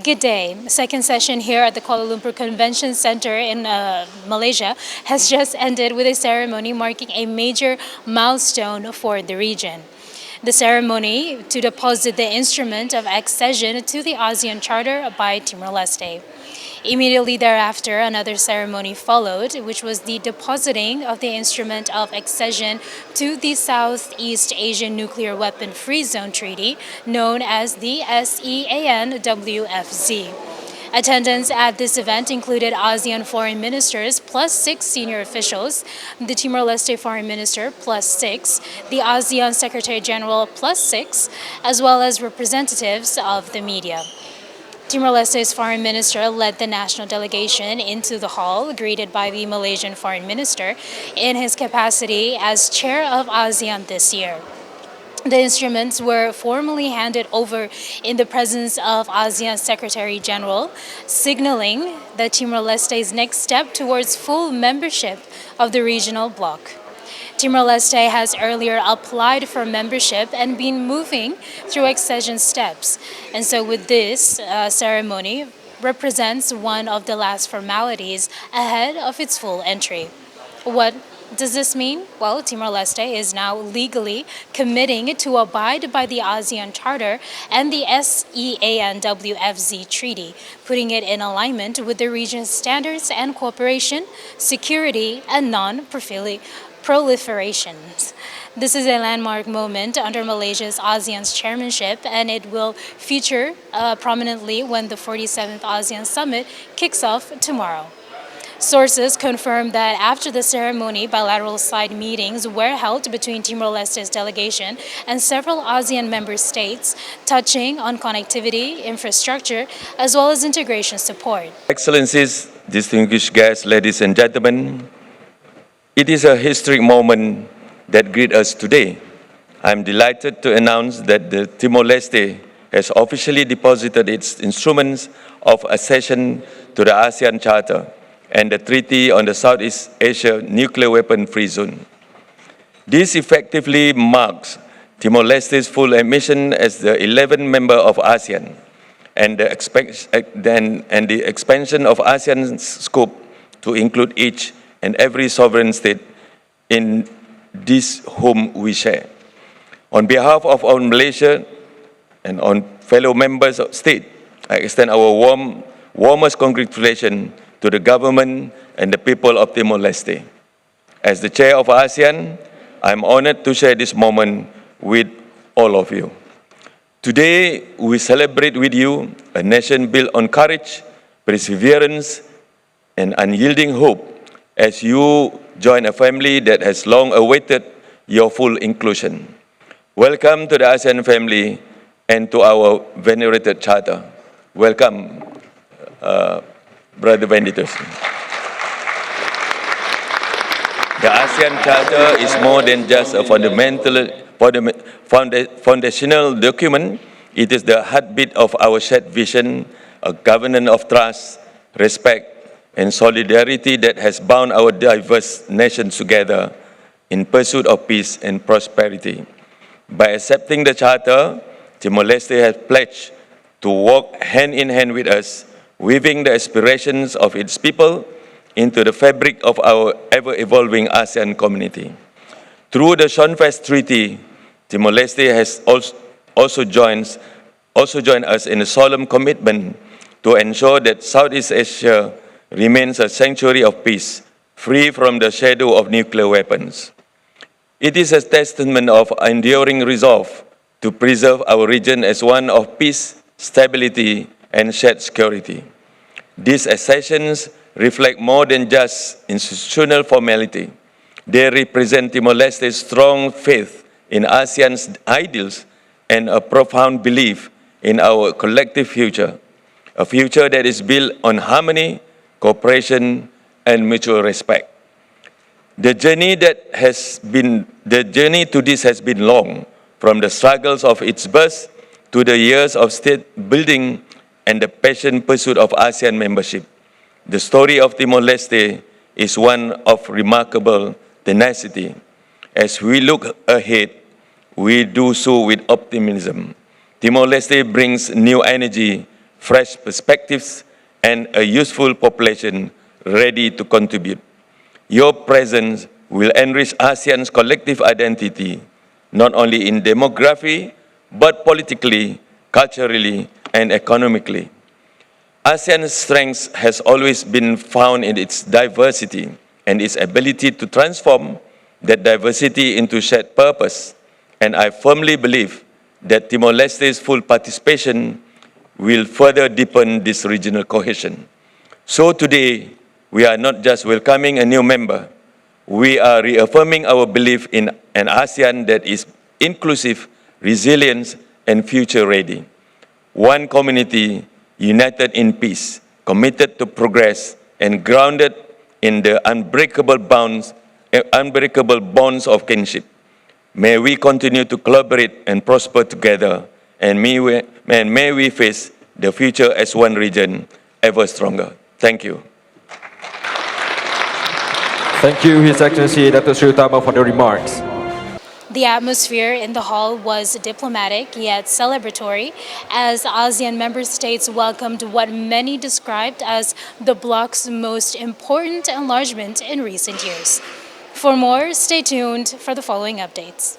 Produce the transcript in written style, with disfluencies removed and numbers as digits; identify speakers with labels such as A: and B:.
A: Good day. Second session here at the Kuala Lumpur Convention Center in Malaysia has just ended with a ceremony marking a major milestone for the region. The ceremony to deposit the instrument of accession to the ASEAN Charter by Timor-Leste. Immediately thereafter, another ceremony followed, which was the depositing of the instrument of accession to the Southeast Asian Nuclear Weapon Free Zone Treaty, known as the SEAN-WFZ. Attendance at this event included ASEAN foreign ministers plus 6 senior officials, the Timor-Leste foreign minister plus 6, the ASEAN Secretary General plus 6, as well as representatives of the media. Timor-Leste's foreign minister led the national delegation into the hall, greeted by the Malaysian foreign minister in his capacity as chair of ASEAN this year. The instruments were formally handed over in the presence of ASEAN Secretary General, signaling that Timor-Leste's next step towards full membership of the regional bloc. Timor-Leste has earlier applied for membership and been moving through accession steps. And so with this ceremony represents one of the last formalities ahead of its full entry. What does this mean? Well, Timor-Leste is now legally committing to abide by the ASEAN Charter and the SEAN-WFZ Treaty, putting it in alignment with the region's standards and cooperation, security, and non-proliferation. This is a landmark moment under Malaysia's ASEAN's chairmanship, and it will feature prominently when the 47th ASEAN Summit kicks off tomorrow. Sources confirmed that after the ceremony, bilateral side meetings were held between Timor-Leste's delegation and several ASEAN member states, touching on connectivity, infrastructure, as well as integration support.
B: Excellencies, distinguished guests, ladies and gentlemen, it is a historic moment that greets us today. I'm delighted to announce that the Timor-Leste has officially deposited its instruments of accession to the ASEAN Charter and the Treaty on the Southeast Asia Nuclear Weapon Free Zone. This effectively marks Timor-Leste's full admission as the 11th member of ASEAN and the expansion of ASEAN's scope to include each and every sovereign state in this home we share. On behalf of our Malaysia and on fellow members of state, I extend our warmest congratulations to the government and the people of Timor-Leste. As the chair of ASEAN, I'm honored to share this moment with all of you. Today, we celebrate with you a nation built on courage, perseverance, and unyielding hope as you join a family that has long awaited your full inclusion. Welcome to the ASEAN family and to our venerated charter. Welcome, Brother Venditus. The ASEAN Charter is more than just a foundational document. It is the heartbeat of our shared vision, a covenant of trust, respect, and solidarity that has bound our diverse nations together in pursuit of peace and prosperity. By accepting the Charter, Timor-Leste has pledged to walk hand in hand with us, weaving the aspirations of its people into the fabric of our ever-evolving ASEAN community. Through the Schoenfest Treaty, Timor-Leste has also joined us in a solemn commitment to ensure that Southeast Asia remains a sanctuary of peace, free from the shadow of nuclear weapons. It is a testament of enduring resolve to preserve our region as one of peace, stability, and shared security. These accessions reflect more than just institutional formality. They represent Timor-Leste's strong faith in ASEAN's ideals and a profound belief in our collective future, a future that is built on harmony, cooperation, and mutual respect. The journey to this has been long, from the struggles of its birth to the years of state building and the passionate pursuit of ASEAN membership. The story of Timor-Leste is one of remarkable tenacity. As we look ahead, we do so with optimism. Timor-Leste brings new energy, fresh perspectives, and a useful population ready to contribute. Your presence will enrich ASEAN's collective identity, not only in demography, but politically, culturally, and economically. ASEAN's strength has always been found in its diversity and its ability to transform that diversity into shared purpose. And I firmly believe that Timor-Leste's full participation will further deepen this regional cohesion. So today, we are not just welcoming a new member, we are reaffirming our belief in an ASEAN that is inclusive, resilient, and future-ready. One community united in peace, committed to progress, and grounded in the unbreakable bonds of kinship. May we continue to collaborate and prosper together, and may we face the future as one region ever stronger. Thank you.
C: Thank you, His Excellency Dr. Sri Utama, for the remarks.
A: The atmosphere in the hall was diplomatic yet celebratory as ASEAN member states welcomed what many described as the bloc's most important enlargement in recent years. For more, stay tuned for the following updates.